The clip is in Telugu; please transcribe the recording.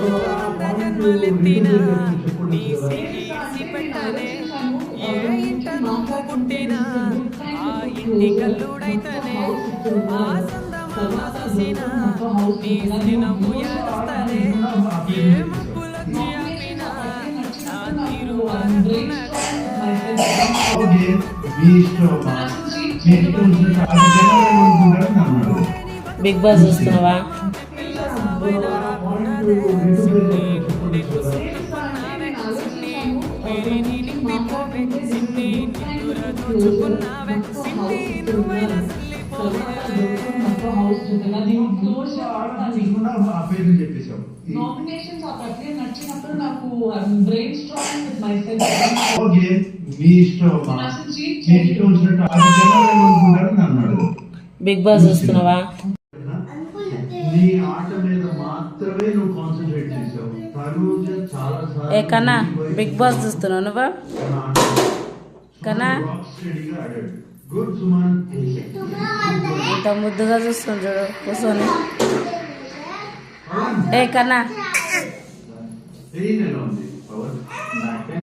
జన్మలెత్తిన నీ సిరిసి పెట్టనే ఏ ఇంట నువ్వు పుట్టినా ఆ ఇంటి కల్లుడైతనే ఆ సందమామ చూసిన నీ సినము యాదస్తనే ఏ మబ్బులొచ్చి ఆపినా నా తీరు బిగ్ బాస్ చూస్తున్నావా? బిగ్ బాస్ చూస్తున్నావా? ఏ కన్నా బిగ్ బాస్ చూస్తున్నావు నువ్వు? కన్నా ఇంత ముద్దుగా చూస్తుంది చూడు కూర్చొని. ఏ కన్నా